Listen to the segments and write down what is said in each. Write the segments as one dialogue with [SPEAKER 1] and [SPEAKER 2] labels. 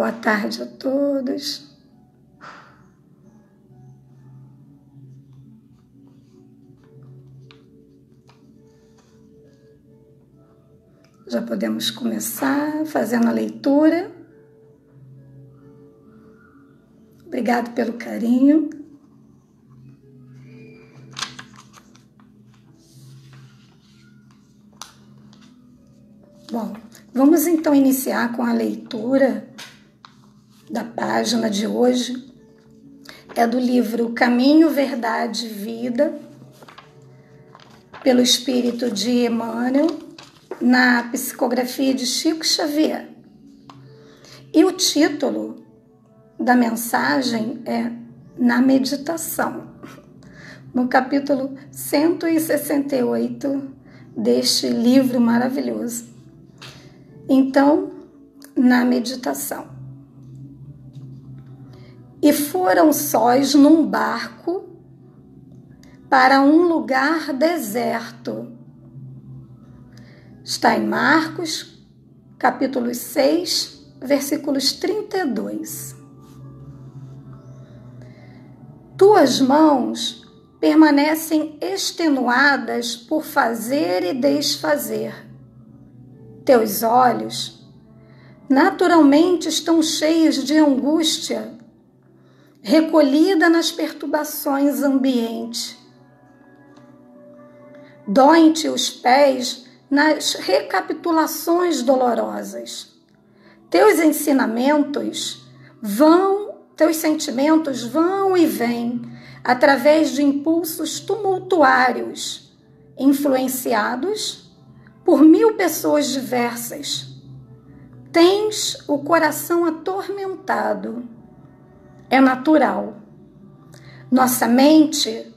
[SPEAKER 1] Boa tarde a todos. Já podemos começar fazendo a leitura. Obrigado pelo carinho. Bom, vamos então iniciar com a leitura da página de hoje. É do livro Caminho, Verdade e Vida, pelo Espírito de Emmanuel, na psicografia de Chico Xavier. E o título da mensagem é Na Meditação, no capítulo 168 deste livro maravilhoso. Então, na meditação. E foram sós num barco para um lugar deserto. Está em Marcos, capítulo 6, versículos 32. Tuas mãos permanecem extenuadas por fazer e desfazer. Teus olhos naturalmente estão cheios de angústia, recolhida nas perturbações ambientes. Doem-te os pés nas recapitulações dolorosas. Teus sentimentos vão e vêm através de impulsos tumultuários, influenciados por 1000 pessoas diversas. Tens o coração atormentado. É natural. Nossa mente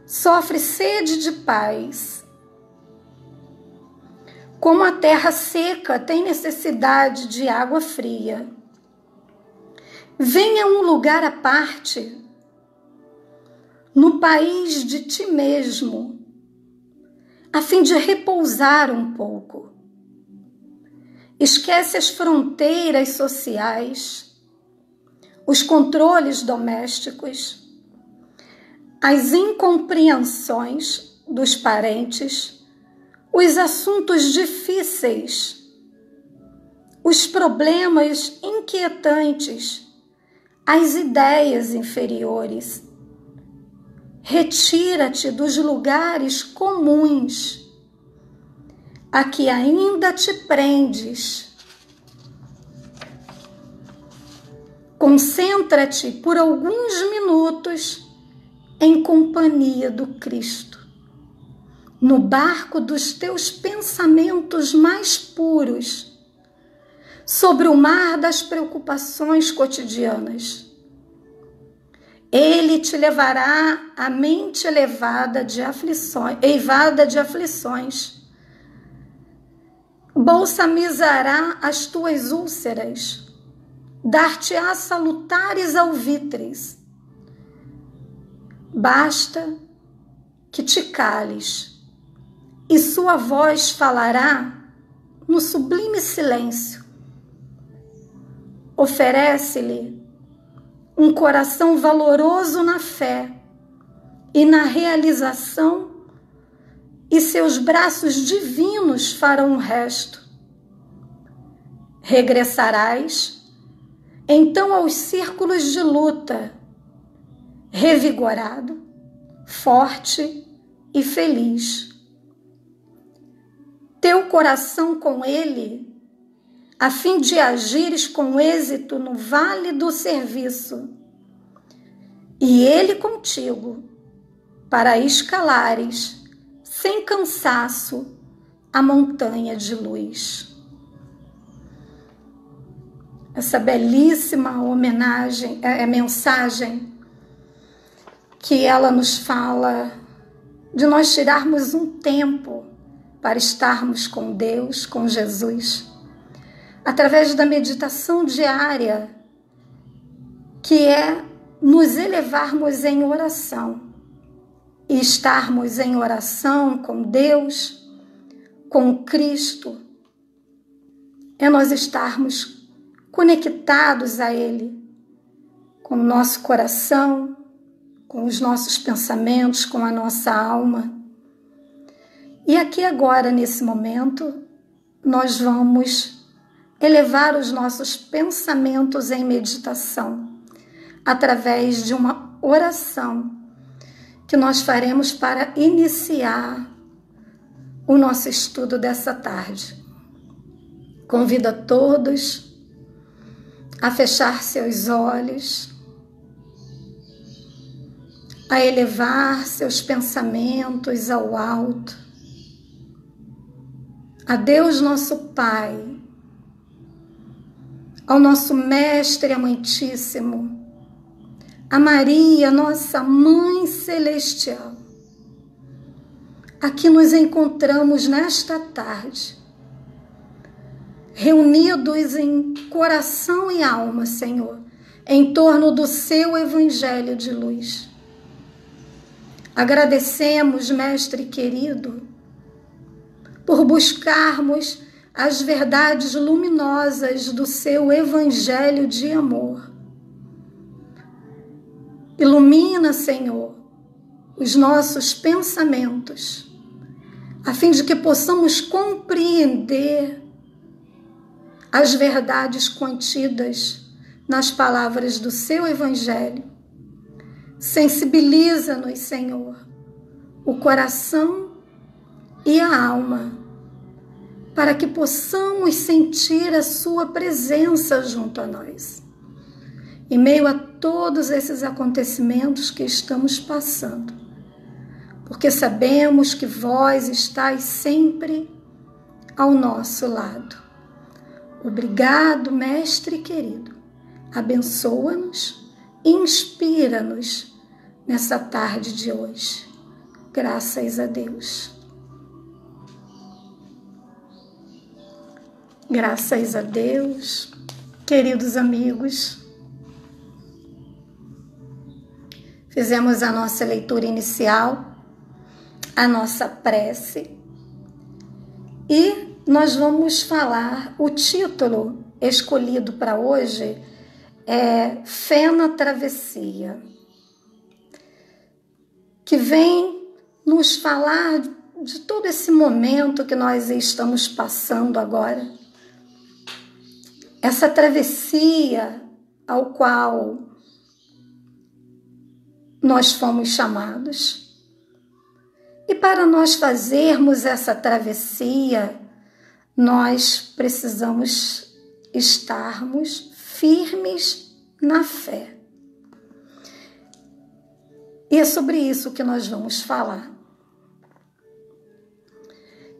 [SPEAKER 1] sofre sede de paz. Como a terra seca tem necessidade de água fria. Venha a um lugar à parte, no país de ti mesmo, a fim de repousar um pouco. Esquece as fronteiras sociais, os controles domésticos, as incompreensões dos parentes, os assuntos difíceis, os problemas inquietantes, as ideias inferiores. Retira-te dos lugares comuns a que ainda te prendes. Concentra-te por alguns minutos em companhia do Cristo, no barco dos teus pensamentos mais puros, sobre o mar das preocupações cotidianas. Ele te levará a mente eivada de aflições, balsamizará as tuas úlceras, dar-te-á salutares alvitres. Basta que te cales, e sua voz falará no sublime silêncio. Oferece-lhe um coração valoroso na fé e na realização, e seus braços divinos farão o resto. Regressarás então aos círculos de luta, revigorado, forte e feliz. Teu coração com ele, a fim de agires com êxito no vale do serviço, e ele contigo, para escalares, sem cansaço, a montanha de luz. Essa belíssima mensagem que ela nos fala de nós tirarmos um tempo para estarmos com Deus, com Jesus, através da meditação diária, que é nos elevarmos em oração e estarmos em oração com Deus, com Cristo, é nós estarmos conectados a Ele, com o nosso coração, com os nossos pensamentos, com a nossa alma. E aqui agora, nesse momento, nós vamos elevar os nossos pensamentos em meditação, através de uma oração que nós faremos para iniciar o nosso estudo dessa tarde. Convido a todos a fechar seus olhos, a elevar seus pensamentos ao alto, a Deus nosso Pai, ao nosso Mestre amantíssimo, a Maria, nossa Mãe Celestial. Aqui nos encontramos nesta tarde, reunidos em coração e alma, Senhor, em torno do seu Evangelho de luz. Agradecemos, Mestre querido, por buscarmos as verdades luminosas do seu Evangelho de amor. Ilumina, Senhor, os nossos pensamentos, a fim de que possamos compreender as verdades contidas nas palavras do seu Evangelho. Sensibiliza-nos, Senhor, o coração e a alma, para que possamos sentir a sua presença junto a nós, em meio a todos esses acontecimentos que estamos passando, porque sabemos que vós estáis sempre ao nosso lado. Obrigado, Mestre querido. Abençoa-nos e inspira-nos nessa tarde de hoje. Graças a Deus. Graças a Deus, queridos amigos. Fizemos a nossa leitura inicial, a nossa prece, e nós vamos falar, o título escolhido para hoje é Fé na Travessia, que vem nos falar de todo esse momento que nós estamos passando agora. Essa travessia ao qual nós fomos chamados. E para nós fazermos essa travessia, nós precisamos estarmos firmes na fé. E é sobre isso que nós vamos falar.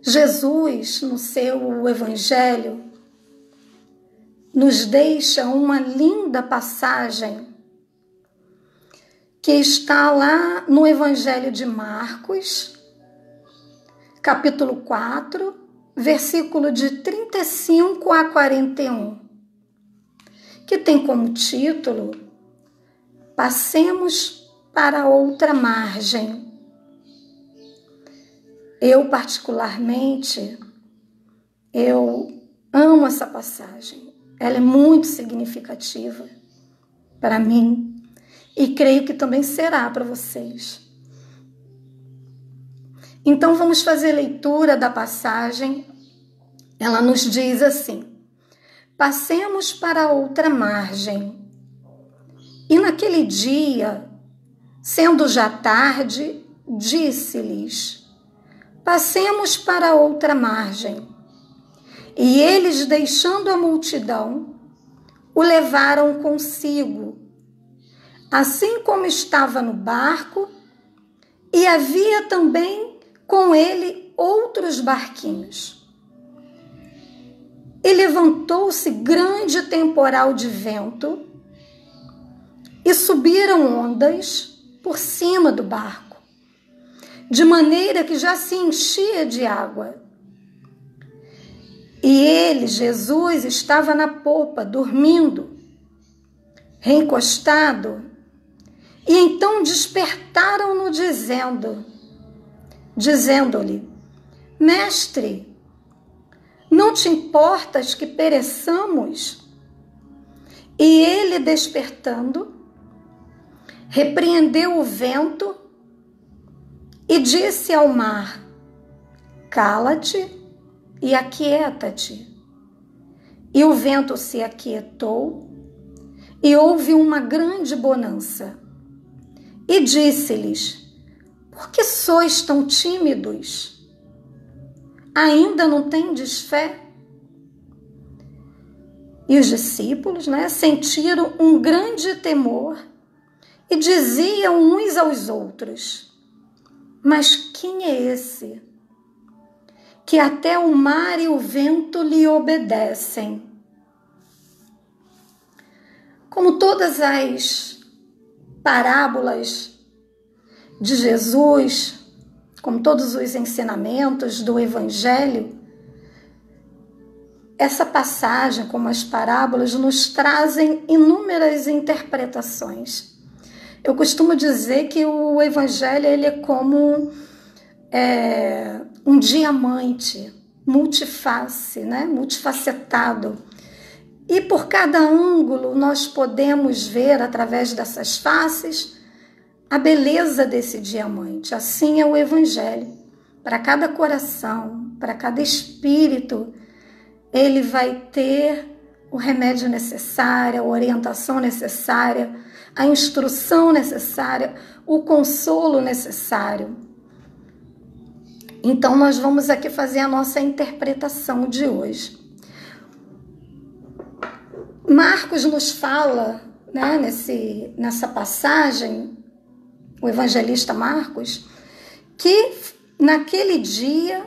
[SPEAKER 1] Jesus, no seu Evangelho, nos deixa uma linda passagem que está lá no Evangelho de Marcos, capítulo 4, versículo de 35 a 41, que tem como título Passemos para outra margem. Eu, particularmente, eu amo essa passagem. Ela é muito significativa para mim. E creio que também será para vocês. Então vamos fazer leitura da passagem. Ela nos diz assim: passemos para outra margem. E naquele dia, sendo já tarde, disse-lhes: passemos para outra margem. E eles, deixando a multidão, o levaram consigo, assim como estava no barco, e havia também com ele outros barquinhos. E levantou-se grande temporal de vento, e subiram ondas por cima do barco, de maneira que já se enchia de água. E ele, Jesus, estava na popa, dormindo, reencostado. E então despertaram-no dizendo-lhe: Mestre, não te importas que pereçamos? E ele, despertando, repreendeu o vento e disse ao mar: cala-te e aquieta-te. E o vento se aquietou e houve uma grande bonança. E disse-lhes: por que sois tão tímidos? Ainda não tendes fé? E os discípulos, sentiram um grande temor e diziam uns aos outros: mas quem é esse, que até o mar e o vento lhe obedecem? Como todas as parábolas de Jesus, como todos os ensinamentos do Evangelho, essa passagem, como as parábolas, nos trazem inúmeras interpretações. Eu costumo dizer que o Evangelho ele é como um diamante multiface, multifacetado. E por cada ângulo nós podemos ver, através dessas faces, a beleza desse diamante. Assim é o Evangelho. Para cada coração, para cada espírito, ele vai ter o remédio necessário, a orientação necessária, a instrução necessária, o consolo necessário. Então, nós vamos aqui fazer a nossa interpretação de hoje. Marcos nos fala, nessa passagem, o evangelista Marcos, que naquele dia,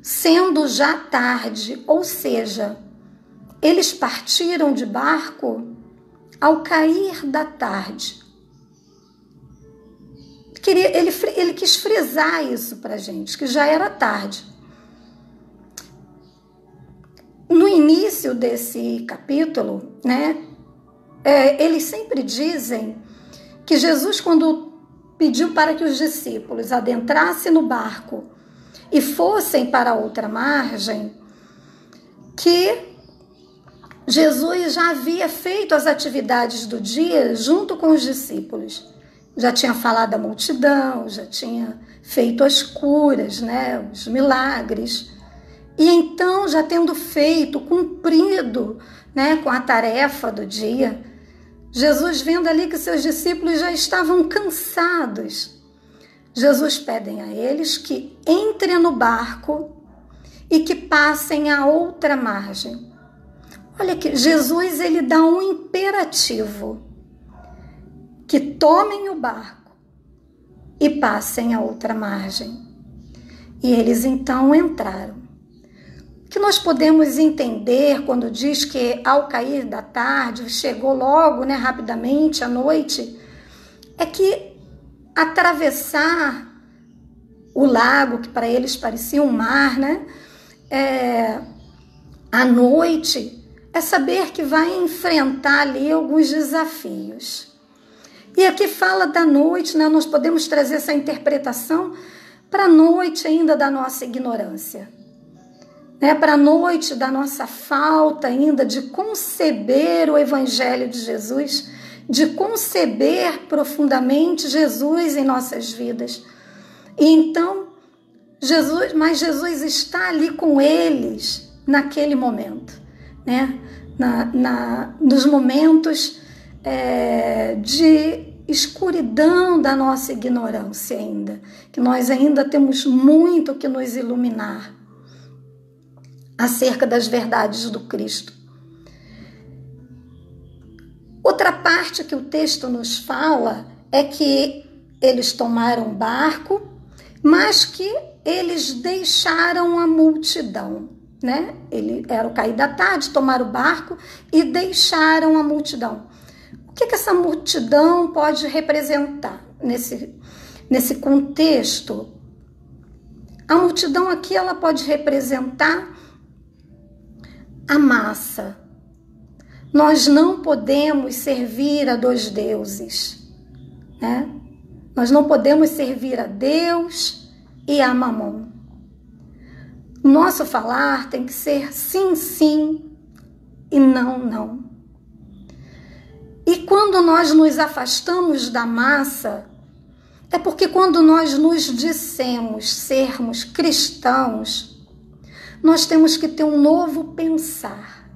[SPEAKER 1] sendo já tarde, ou seja, eles partiram de barco ao cair da tarde. Ele quis frisar isso para a gente, que já era tarde. No início desse capítulo, eles sempre dizem que Jesus, quando pediu para que os discípulos adentrassem no barco e fossem para outra margem, que Jesus já havia feito as atividades do dia junto com os discípulos. Já tinha falado à multidão, já tinha feito as curas, os milagres. E então, já tendo feito, cumprido, com a tarefa do dia, Jesus, vendo ali que seus discípulos já estavam cansados, Jesus pede a eles que entrem no barco e que passem a outra margem. Olha que Jesus, ele dá um imperativo, que tomem o barco e passem a outra margem. E eles então entraram. O que nós podemos entender quando diz que ao cair da tarde, chegou logo, rapidamente, à noite, é que atravessar o lago, que para eles parecia um mar, à noite, é saber que vai enfrentar ali alguns desafios. E aqui fala da noite, nós podemos trazer essa interpretação para a noite ainda da nossa ignorância. Para a noite da nossa falta ainda de conceber o Evangelho de Jesus, de conceber profundamente Jesus em nossas vidas. E então, Jesus está ali com eles naquele momento, nos momentos de escuridão da nossa ignorância ainda, que nós ainda temos muito que nos iluminar acerca das verdades do Cristo. Outra parte que o texto nos fala é que eles tomaram barco, mas que eles deixaram a multidão, Era o cair da tarde, tomaram o barco e deixaram a multidão. O que essa multidão pode representar nesse contexto? A multidão aqui, ela pode representar a massa. Nós não podemos servir a dois deuses, Nós não podemos servir a Deus e a Mamon. Nosso falar tem que ser sim, sim e não, não. E quando nós nos afastamos da massa, é porque quando nós nos dissemos sermos cristãos, nós temos que ter um novo pensar.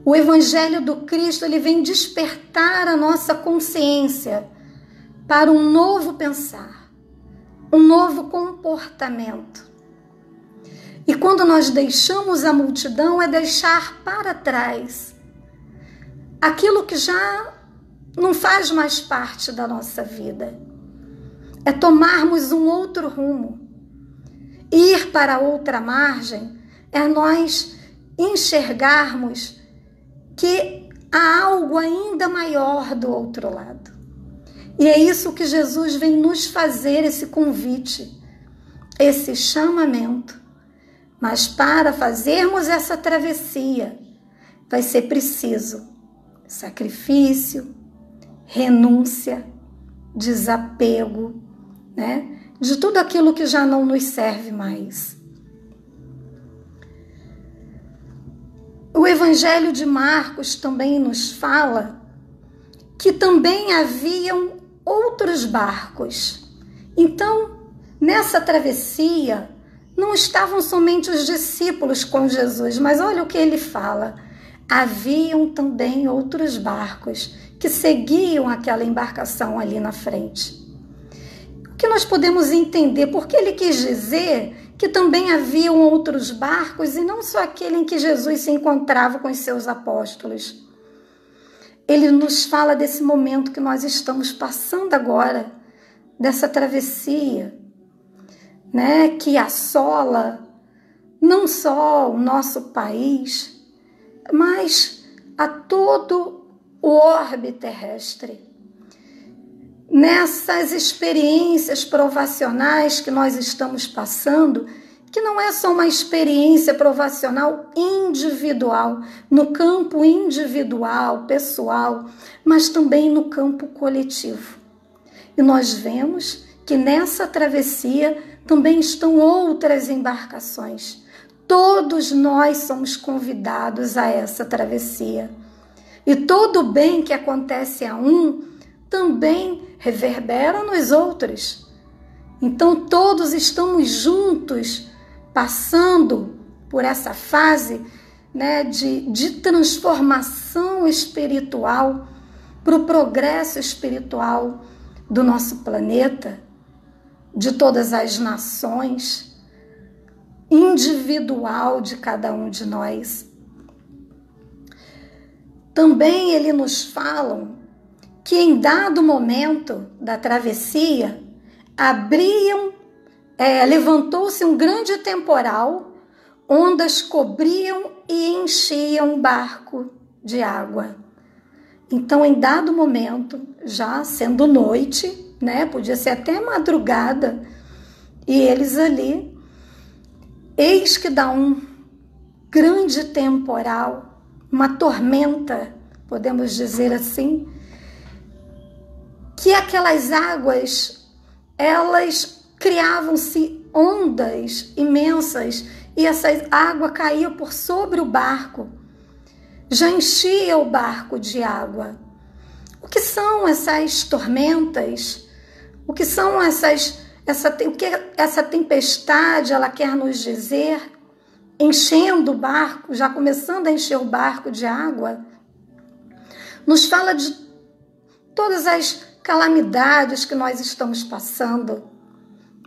[SPEAKER 1] O Evangelho do Cristo, ele vem despertar a nossa consciência para um novo pensar, um novo comportamento. E quando nós deixamos a multidão, é deixar para trás aquilo que já não faz mais parte da nossa vida. É tomarmos um outro rumo. Ir para outra margem é nós enxergarmos que há algo ainda maior do outro lado. E é isso que Jesus vem nos fazer, esse convite, esse chamamento. Mas para fazermos essa travessia, vai ser preciso sacrifício, renúncia, desapego, né? De tudo aquilo que já não nos serve mais. O Evangelho de Marcos também nos fala que também haviam outros barcos. Então, nessa travessia, não estavam somente os discípulos com Jesus, mas olha o que ele fala. Haviam também outros barcos que seguiam aquela embarcação ali na frente. O que nós podemos entender? Porque ele quis dizer que também haviam outros barcos e não só aquele em que Jesus se encontrava com os seus apóstolos. Ele nos fala desse momento que nós estamos passando agora, dessa travessia, né, que assola não só o nosso país, mas a todo o orbe terrestre. Nessas experiências provacionais que nós estamos passando, que não é só uma experiência provacional individual, no campo individual, pessoal, mas também no campo coletivo. E nós vemos que nessa travessia também estão outras embarcações. Todos nós somos convidados a essa travessia. E todo o bem que acontece a um também reverbera nos outros. Então todos estamos juntos, passando por essa fase, né, de transformação espiritual, para o progresso espiritual do nosso planeta, de todas as nações, individual de cada um de nós. Também ele nos fala que em dado momento da travessia, levantou-se um grande temporal, ondas cobriam e enchiam o barco de água. Então, em dado momento, já sendo noite, né, podia ser até madrugada, e eles ali, eis que dá um grande temporal, uma tormenta, podemos dizer assim, que aquelas águas, elas criavam-se ondas imensas e essa água caía por sobre o barco, já enchia o barco de água. O que são essas tormentas? O que são o que essa tempestade ela quer nos dizer? Enchendo o barco, já começando a encher o barco de água, nos fala de todas as calamidades que nós estamos passando,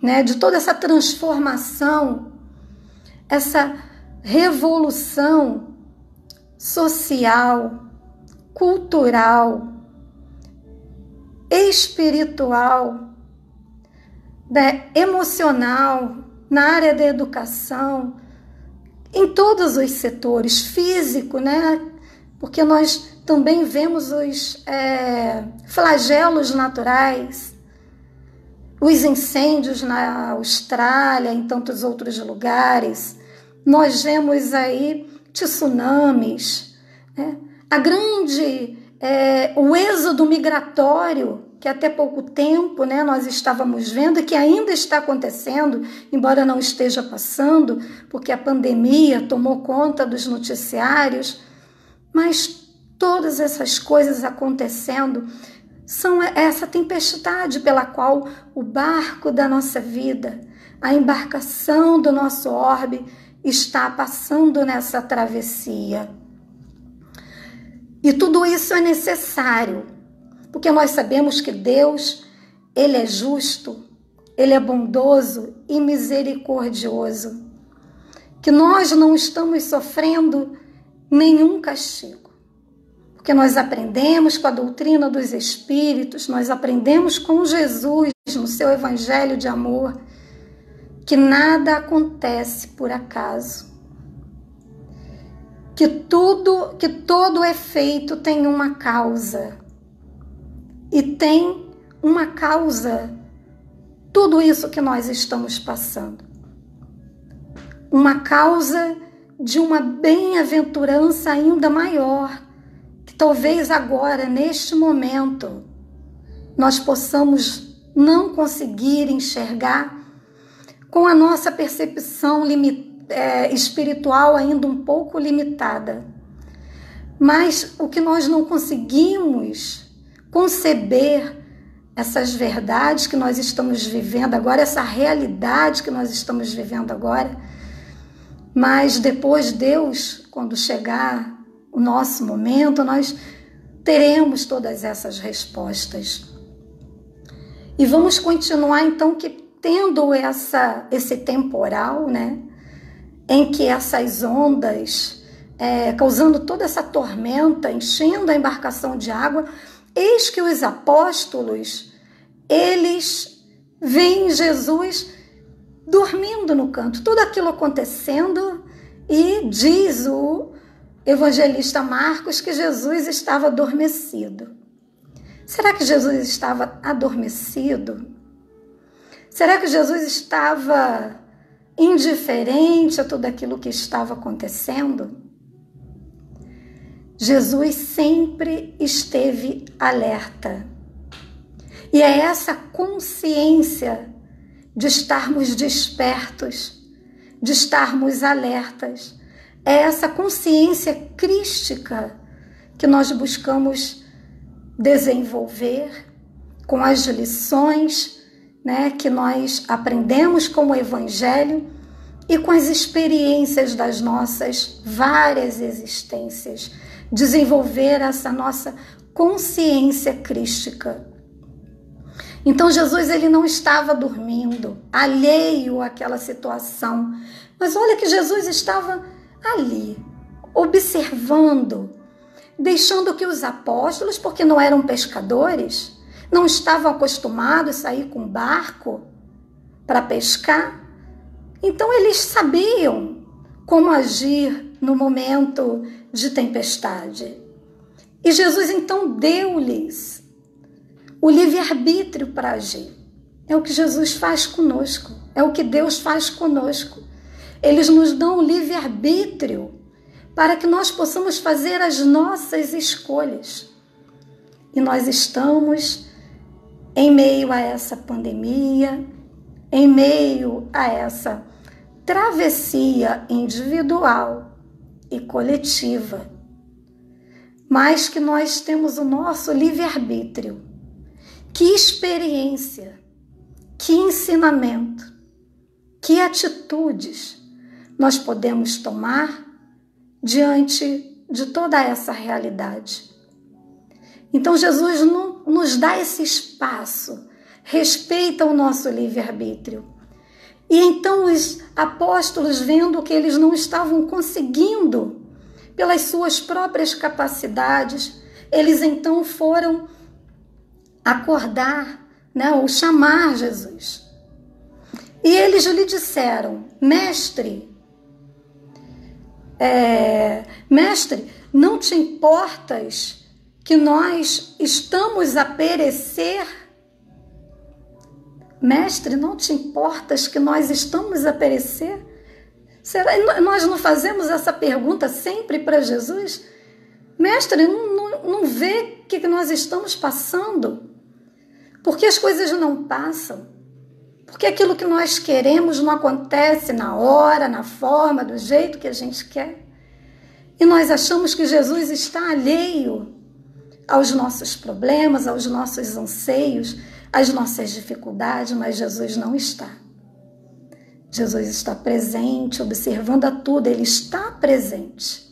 [SPEAKER 1] né? De toda essa transformação, essa revolução social, cultural, espiritual, né? Emocional, na área da educação, em todos os setores, físico, né? Porque nós também vemos os flagelos naturais, os incêndios na Austrália, em tantos outros lugares. Nós vemos aí tsunamis, né? O êxodo migratório, que até pouco tempo, né, nós estávamos vendo e que ainda está acontecendo, embora não esteja passando, porque a pandemia tomou conta dos noticiários, mas todas essas coisas acontecendo são essa tempestade pela qual o barco da nossa vida, a embarcação do nosso orbe está passando nessa travessia. E tudo isso é necessário, porque nós sabemos que Deus, Ele é justo, Ele é bondoso e misericordioso, que nós não estamos sofrendo nenhum castigo, porque nós aprendemos com a doutrina dos Espíritos, nós aprendemos com Jesus no seu Evangelho de amor, que nada acontece por acaso, que todo efeito tem uma causa, e tem uma causa tudo isso que nós estamos passando, uma causa de uma bem-aventurança ainda maior, que talvez agora, neste momento, nós possamos não conseguir enxergar com a nossa percepção espiritual ainda um pouco limitada. Mas o que nós não conseguimos conceber, essas verdades que nós estamos vivendo agora, essa realidade que nós estamos vivendo agora, mas depois Deus, quando chegar o nosso momento, nós teremos todas essas respostas. E vamos continuar então tendo esse temporal, né, em que essas ondas, causando toda essa tormenta, enchendo a embarcação de água, eis que os apóstolos, eles veem Jesus dormindo no canto, tudo aquilo acontecendo, e diz o evangelista Marcos que Jesus estava adormecido. Será que Jesus estava adormecido? Será que Jesus estava indiferente a tudo aquilo que estava acontecendo? Jesus sempre esteve alerta. E é essa consciência de estarmos despertos, de estarmos alertas, é essa consciência crística que nós buscamos desenvolver com as lições, né, que nós aprendemos com o Evangelho e com as experiências das nossas várias existências. Desenvolver essa nossa consciência crística. Então Jesus, ele não estava dormindo, alheio àquela situação, mas olha que Jesus estava ali, observando, deixando que os apóstolos, porque não eram pescadores, não estavam acostumados a sair com barco para pescar, então eles sabiam como agir no momento de tempestade. E Jesus então deu-lhes o livre-arbítrio para agir. É o que Jesus faz conosco, é o que Deus faz conosco. Eles nos dão o livre-arbítrio para que nós possamos fazer as nossas escolhas. E nós estamos em meio a essa pandemia, em meio a essa travessia individual e coletiva, mas que nós temos o nosso livre-arbítrio. Que experiência, que ensinamento, que atitudes nós podemos tomar diante de toda essa realidade. Então Jesus nos dá esse espaço, respeita o nosso livre-arbítrio. E então os apóstolos, vendo que eles não estavam conseguindo, pelas suas próprias capacidades, eles então foram acordar, né, ou chamar Jesus. E eles lhe disseram: Mestre, não te importas que nós estamos a perecer? Mestre, não te importas que nós estamos a perecer? Nós não fazemos essa pergunta sempre para Jesus? Mestre, não vê o que nós estamos passando? Por que as coisas não passam? Porque aquilo que nós queremos não acontece na hora, na forma, do jeito que a gente quer? E nós achamos que Jesus está alheio aos nossos problemas, aos nossos anseios, às nossas dificuldades, mas Jesus não está. Jesus está presente, observando a tudo, ele está presente.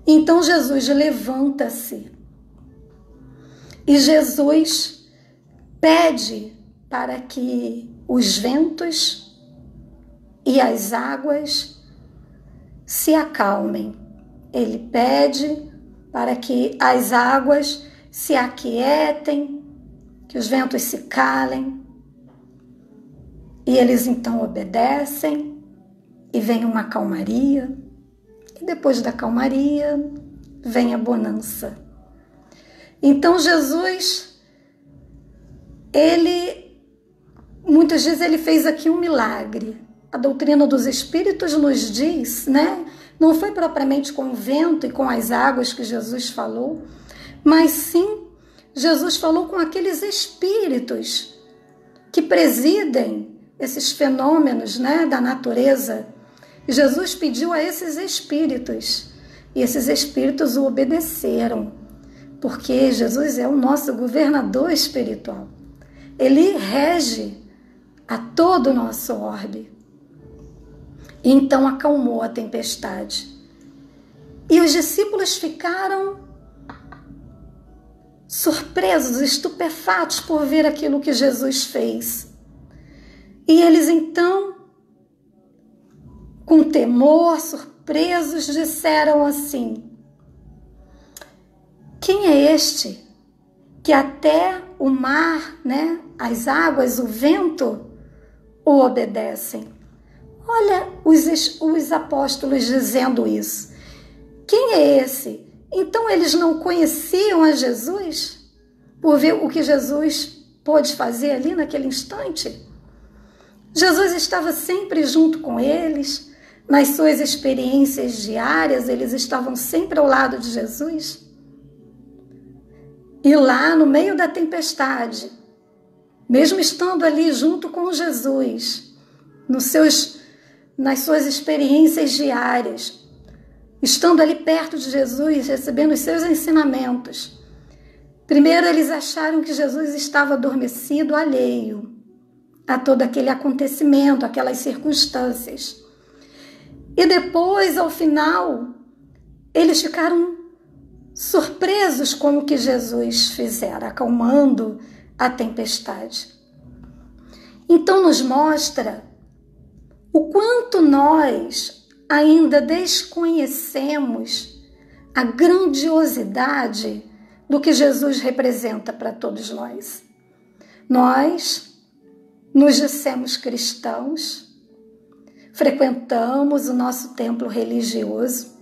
[SPEAKER 1] Então Jesus levanta-se e Jesus pede para que os ventos e as águas se acalmem. Ele pede para que as águas se aquietem, que os ventos se calem. E eles então obedecem e vem uma calmaria. E depois da calmaria vem a bonança. Então Jesus, muitas vezes ele fez aqui um milagre. A doutrina dos Espíritos nos diz, né? Não foi propriamente com o vento e com as águas que Jesus falou, mas sim, Jesus falou com aqueles espíritos que presidem esses fenômenos, né, da natureza. E Jesus pediu a esses espíritos, e esses espíritos o obedeceram, porque Jesus é o nosso governador espiritual. Ele rege a todo o nosso orbe. E então acalmou a tempestade. E os discípulos ficaram surpresos, estupefatos por ver aquilo que Jesus fez. E eles então, com temor, surpresos, disseram assim: quem é este que até o mar, né, as águas, o vento o obedecem? Olha os apóstolos dizendo isso. Quem é esse? Então eles não conheciam a Jesus por ver o que Jesus pôde fazer ali naquele instante? Jesus estava sempre junto com eles, nas suas experiências diárias, eles estavam sempre ao lado de Jesus. E lá no meio da tempestade, mesmo estando ali junto com Jesus, nas suas experiências diárias, estando ali perto de Jesus, recebendo os seus ensinamentos, primeiro eles acharam que Jesus estava adormecido, alheio a todo aquele acontecimento, aquelas circunstâncias. E depois, ao final, eles ficaram surpresos com o que Jesus fizera, acalmando a tempestade. Então nos mostra o quanto nós ainda desconhecemos a grandiosidade do que Jesus representa para todos nós. Nós nos dissemos cristãos, frequentamos o nosso templo religioso,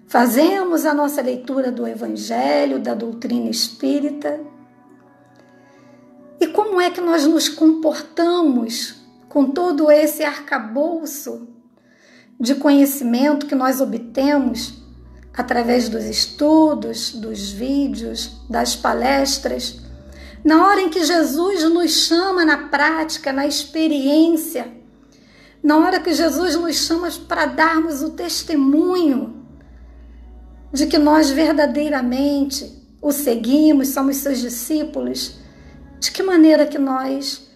[SPEAKER 1] fazemos a nossa leitura do Evangelho, da doutrina espírita. E como é que nós nos comportamos com todo esse arcabouço de conhecimento que nós obtemos através dos estudos, dos vídeos, das palestras, na hora em que Jesus nos chama na prática, na experiência, na hora que Jesus nos chama para darmos o testemunho de que nós verdadeiramente o seguimos, somos seus discípulos, de que maneira que nós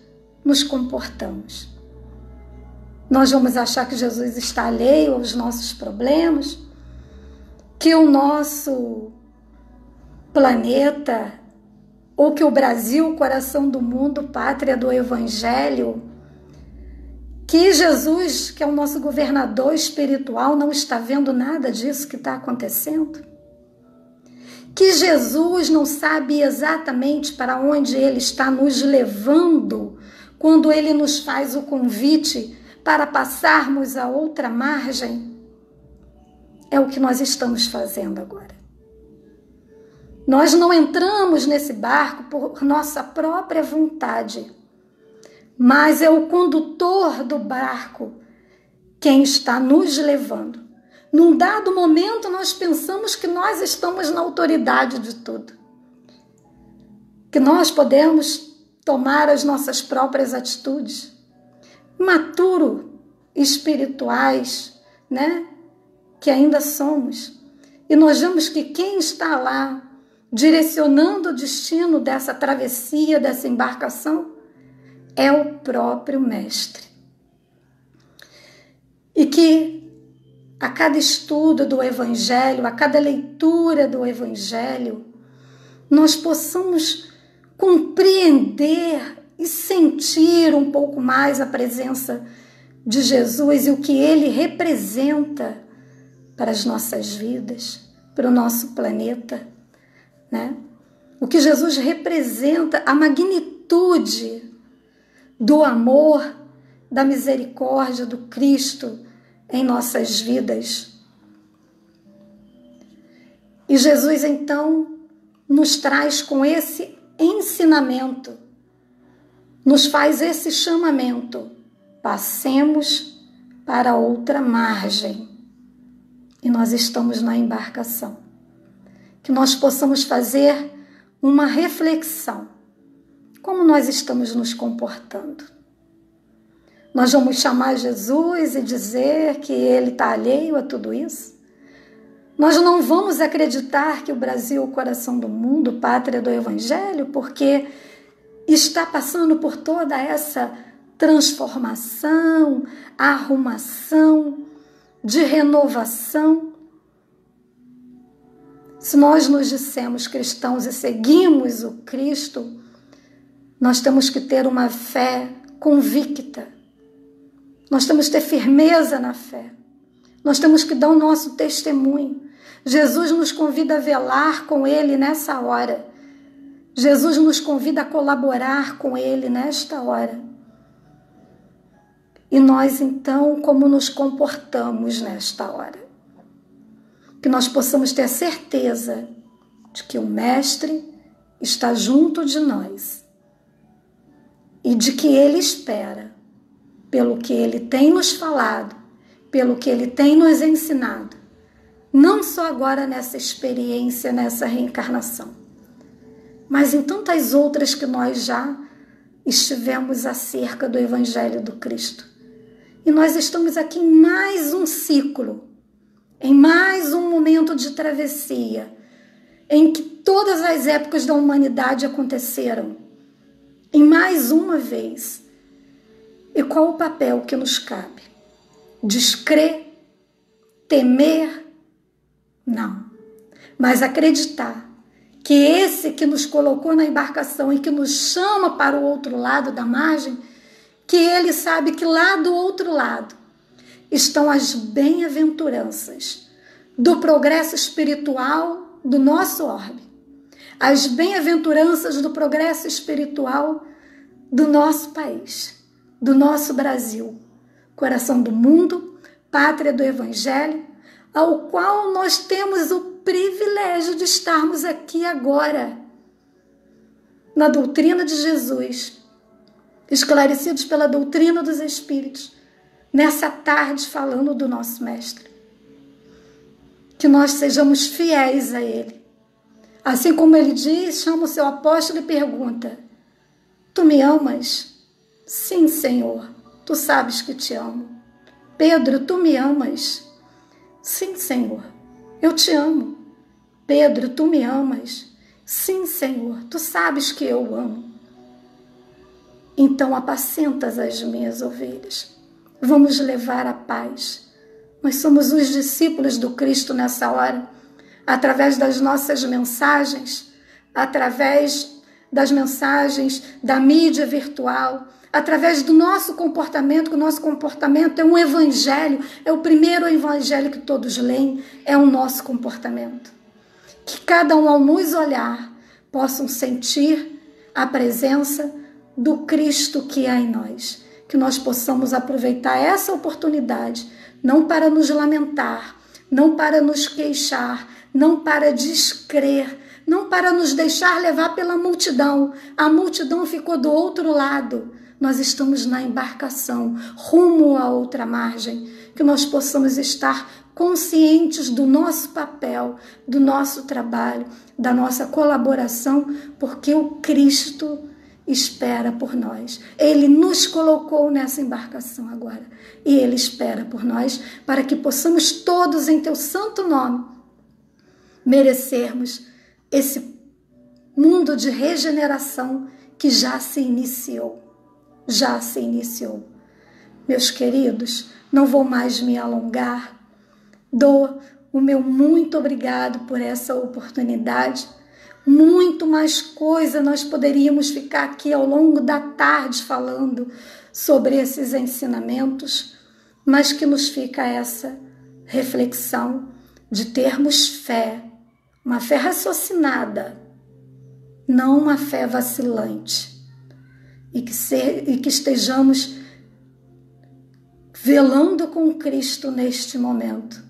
[SPEAKER 1] nos comportamos? Nós vamos achar que Jesus está alheio aos nossos problemas, que o nosso planeta, ou que o Brasil, coração do mundo, pátria do Evangelho, que Jesus, que é o nosso governador espiritual, não está vendo nada disso que está acontecendo? Que Jesus não sabe exatamente para onde Ele está nos levando quando Ele nos faz o convite para passarmos a outra margem? É o que nós estamos fazendo agora. Nós não entramos nesse barco por nossa própria vontade, mas é o condutor do barco quem está nos levando. Num dado momento, nós pensamos que nós estamos na autoridade de tudo, que nós podemos tomar as nossas próprias atitudes, maturo, espirituais, né? que ainda somos, e nós vemos que quem está lá direcionando o destino dessa travessia, dessa embarcação, é o próprio Mestre. E que a cada estudo do Evangelho, a cada leitura do Evangelho, nós possamos compreender e sentir um pouco mais a presença de Jesus e o que Ele representa para as nossas vidas, para o nosso planeta, né? O que Jesus representa, a magnitude do amor, da misericórdia do Cristo em nossas vidas. E Jesus, então, nos traz com esse ensinamento, nos faz esse chamamento: passemos para outra margem. E nós estamos na embarcação. Que nós possamos fazer uma reflexão. Como nós estamos nos comportando? Nós vamos chamar Jesus e dizer que Ele está alheio a tudo isso? Nós não vamos acreditar que o Brasil é o coração do mundo, pátria do Evangelho, porque está passando por toda essa transformação, arrumação, de renovação. Se nós nos dissemos cristãos e seguimos o Cristo, nós temos que ter uma fé convicta. Nós temos que ter firmeza na fé. Nós temos que dar o nosso testemunho. Jesus nos convida a velar com Ele nessa hora. Jesus nos convida a colaborar com Ele nesta hora. E nós, então, como nos comportamos nesta hora? Que nós possamos ter certeza de que o Mestre está junto de nós e de que Ele espera, pelo que Ele tem nos falado, pelo que Ele tem nos ensinado, não só agora nessa experiência, nessa reencarnação, mas em tantas outras que nós já estivemos acerca do Evangelho do Cristo. E nós estamos aqui em mais um ciclo, em mais um momento de travessia, em que todas as épocas da humanidade aconteceram, em mais uma vez. E qual o papel que nos cabe? Descrer? Temer? Não. Mas acreditar que esse que nos colocou na embarcação e que nos chama para o outro lado da margem, que Ele sabe que lá do outro lado estão as bem-aventuranças do progresso espiritual do nosso orbe, as bem-aventuranças do progresso espiritual do nosso país, do nosso Brasil, coração do mundo, pátria do Evangelho, ao qual nós temos o privilégio de estarmos aqui agora, na doutrina de Jesus, esclarecidos pela doutrina dos Espíritos, nessa tarde falando do nosso Mestre. Que nós sejamos fiéis a Ele. Assim como Ele diz, chama o seu apóstolo e pergunta: tu me amas? Sim, Senhor, tu sabes que te amo. Pedro, tu me amas? Sim, Senhor, eu te amo. Pedro, tu me amas? Sim, Senhor, tu sabes que eu amo. Então apacentas as minhas ovelhas. Vamos levar a paz. Nós somos os discípulos do Cristo nessa hora, através das nossas mensagens, através das mensagens da mídia virtual, através do nosso comportamento, que o nosso comportamento é um evangelho, é o primeiro evangelho que todos leem, é o nosso comportamento. Que cada um, ao nos olhar, possam sentir a presença do Cristo que há em nós. Que nós possamos aproveitar essa oportunidade, não para nos lamentar, não para nos queixar, não para descrer, não para nos deixar levar pela multidão. A multidão ficou do outro lado. Nós estamos na embarcação, rumo a outra margem. Que nós possamos estar conscientes do nosso papel, do nosso trabalho, da nossa colaboração, porque o Cristo espera por nós. Ele nos colocou nessa embarcação agora e Ele espera por nós para que possamos todos, em Teu santo nome, merecermos esse mundo de regeneração que já se iniciou. Já se iniciou. Meus queridos, não vou mais me alongar. Dou o meu muito obrigado por essa oportunidade. Muito mais coisa nós poderíamos ficar aqui ao longo da tarde falando sobre esses ensinamentos, mas que nos fica essa reflexão de termos fé, uma fé raciocinada, não uma fé vacilante, e que estejamos velando com Cristo neste momento,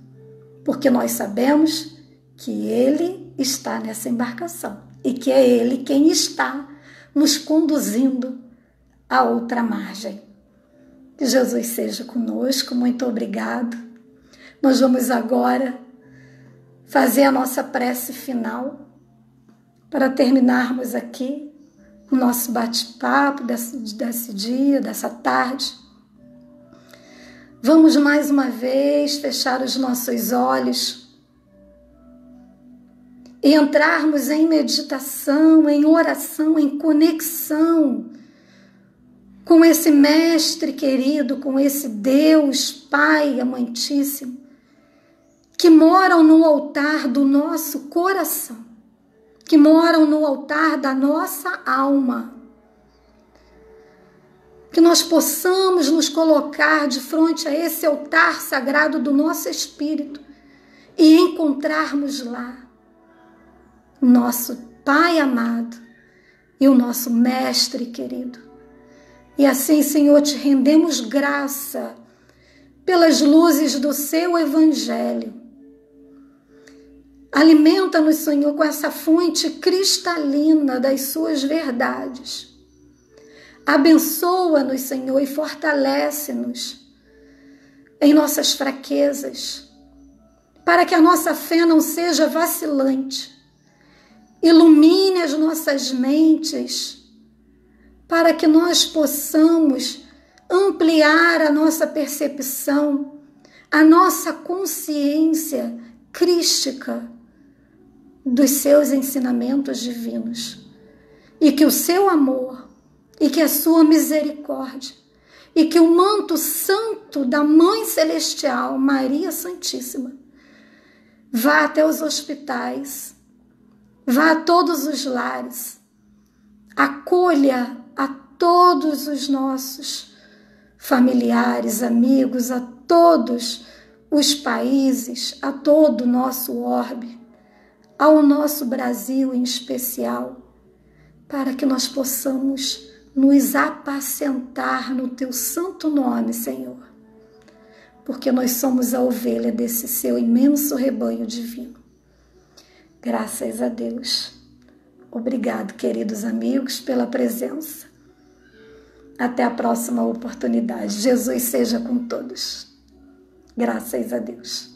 [SPEAKER 1] porque nós sabemos que Ele está nessa embarcação e que é Ele quem está nos conduzindo a outra margem. Que Jesus seja conosco, muito obrigado. Nós vamos agora fazer a nossa prece final para terminarmos aqui o nosso bate-papo desse dia, dessa tarde. Vamos mais uma vez fechar os nossos olhos e entrarmos em meditação, em oração, em conexão com esse Mestre querido, com esse Deus Pai amantíssimo, que moram no altar do nosso coração, que moram no altar da nossa alma. Que nós possamos nos colocar de frente a esse altar sagrado do nosso espírito e encontrarmos lá o nosso Pai amado e o nosso Mestre querido. E assim, Senhor, te rendemos graça pelas luzes do seu Evangelho. Alimenta-nos, Senhor, com essa fonte cristalina das suas verdades. Abençoa-nos, Senhor, e fortalece-nos em nossas fraquezas, para que a nossa fé não seja vacilante. Ilumine as nossas mentes, para que nós possamos ampliar a nossa percepção, a nossa consciência crística dos seus ensinamentos divinos, e que o seu amor, e que a sua misericórdia, e que o manto santo da Mãe Celestial, Maria Santíssima, vá até os hospitais, vá a todos os lares, acolha a todos os nossos familiares, amigos, a todos os países, a todo o nosso orbe, ao nosso Brasil em especial, para que nós possamos nos apacentar no teu santo nome, Senhor, porque nós somos a ovelha desse seu imenso rebanho divino. Graças a Deus. Obrigado, queridos amigos, pela presença. Até a próxima oportunidade. Jesus seja com todos. Graças a Deus.